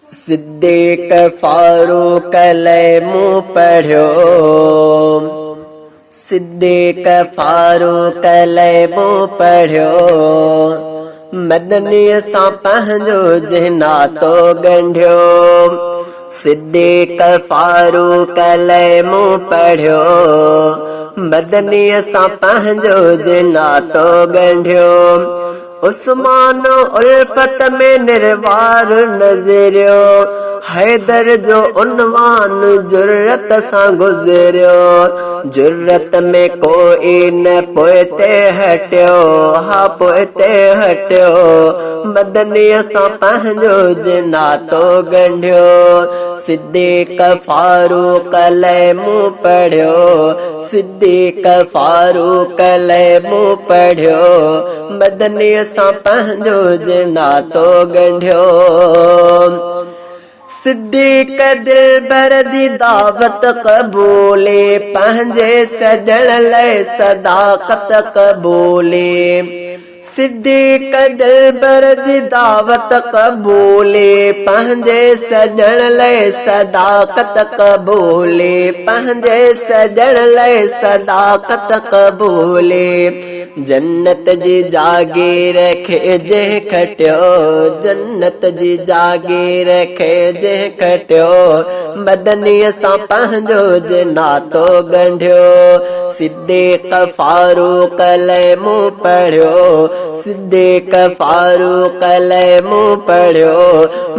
सिद्दीक़ फारूक मुँह पढ़ियो, सिद्दीक़ फारूक मुँह पढ़ियो, मदनी सां पंहिंजो जनातो ॻंढियो। सिद्दीक़ फारूक मुँह पढ़ियो, मदनी सां पंहिंजो जनातो ॻंढियो। उस्मान उल्फत में निर्वार नज़रियो, हैदर जो उन्वान जुर्रत सां गुज़रियो। जुर्रत में कोई न पोइते हटियो, हा पोइते हटियो, मदनीअ सां पंहिंजो जनातो ॻंढियो। सिद्दीक़ फारूक मुँह पढ़ियो, सिद्दीक़ फारूक मुँह पढ़ियो, मदनीअ सां पंहिंजो जनातो ॻंढियो। सिद्दीक़ दिलबर जी दावत क़बूले, पंहिंजे सजण लाइ सदाकत क़बूले। सिद्दीक़ दिलबर जी दावत क़बूले, पंहिंजे सजण लाइ सदाकत क़बूले, पंहिंजे सजण लाइ सदाकत क़बूले। जन्नत जी जागीर खे जंहिं खटियो, जन्नत जी जागीर खे जंहिं खटियो, मदनीअ सां पंहिंजो जनातो ॻंढियो। सिद्दीक़ फारूक मुँह पढ़ियो, सिद्दीक़ फारूक मुँह पढ़ियो,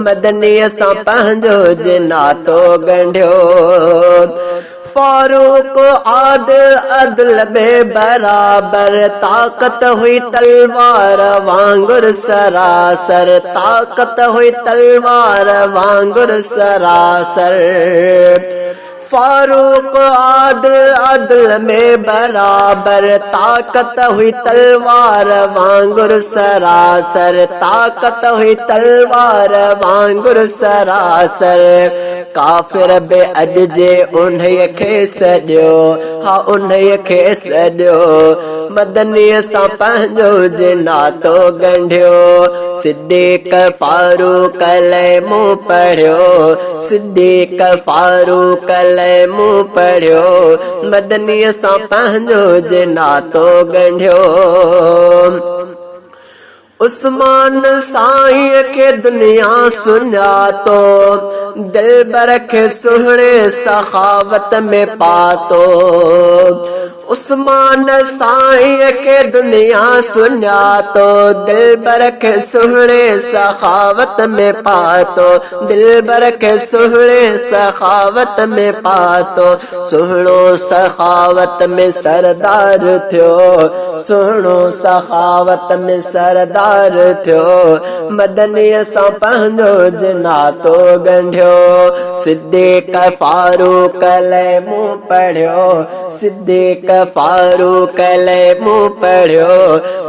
मदनीअ सां पंहिंजो जनातो ॻंढियो। फारूक आदिल अदल में बराबर, ताकत हुई तलवार वांगुर सरासर, ताकत हुई तलवार वांगुर सरासर। फारूक आदिल में बराबर, ताकत हुई तलवार वांगुर सरासर, ताकत हुई तलवार वांगुर सरासर। काफ़िर बे अॼु जे उन्हीअ खे सॼो, हा उन्हीअ खे सॼो, मदनीअ सां पंहिंजो जनातो ॻंढियो। सिद्दीक़ फारूक मुँह पढ़ियो, सिद्दीक़ फारूक मुँह पढ़ियो, मदनीअ सां पंहिंजो जनातो ॻंढियो। उस्मान साईं खे दुनिया सुञातो, दिलबर खे सुहिणे सखावत में पातो। उस्मान साईं खे दुनिया सुञातो, दिलबर खे सुहिणे सखावत में पातो, दिलबर खे सुहिणे सखावत में पातो। सुहिणो सखावत में सरदार थियो, सुहिणो सखावत में सरदार थियो, मदनीअ सां पंहिंजो जनातो ॻंढियो। सिद्दीक़ फारूक मुँह पढ़ियो, सिद्दीक़ फारूक मुँह पढ़ियो,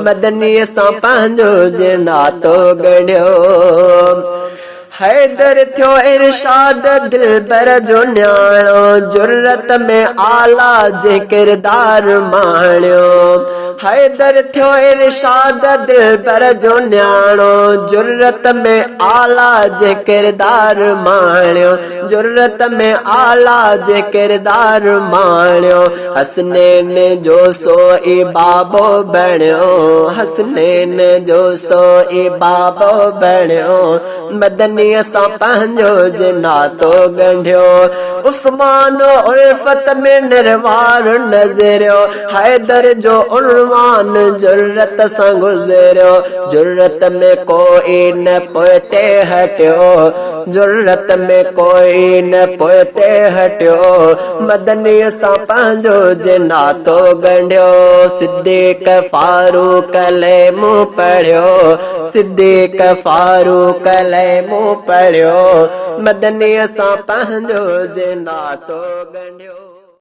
मदनीअ सां पंहिंजो जनातो ॻंढियो। हैदर थियो इरशाद दिलबर जो न्याणो, जुर्रत में आला जे किरदार माणियो। हैदर थियो इरशाद दिलबर जो न्याणो, जुर्रत में आला जे किरदार माणियो, जुर्रत में आला जे किरदार माणियो। हसनैन जो सोई बाबो बणियो, हसनैन जो सोई बाबो बणियो, मदनीअ सां पंहिंजो जनातो ॻंढियो। उस्मान उल्फत में निर्वार नज़रियो, हैदर जो उन्वान जुर्रत सां गुज़रियो। जुर्रत में कोई न पोइते हटियो, जुर्रत में कोई न पोइते हटियो, मदनीअ सां पंहिंजो जनातो ॻंढियो। सिद्दीक़ फारूक मुँह पढ़ियो, सिद्दीक़ फारूक मुँह पढ़ियो, मदनीअ सां पंहिंजो जनातो ॻंढियो।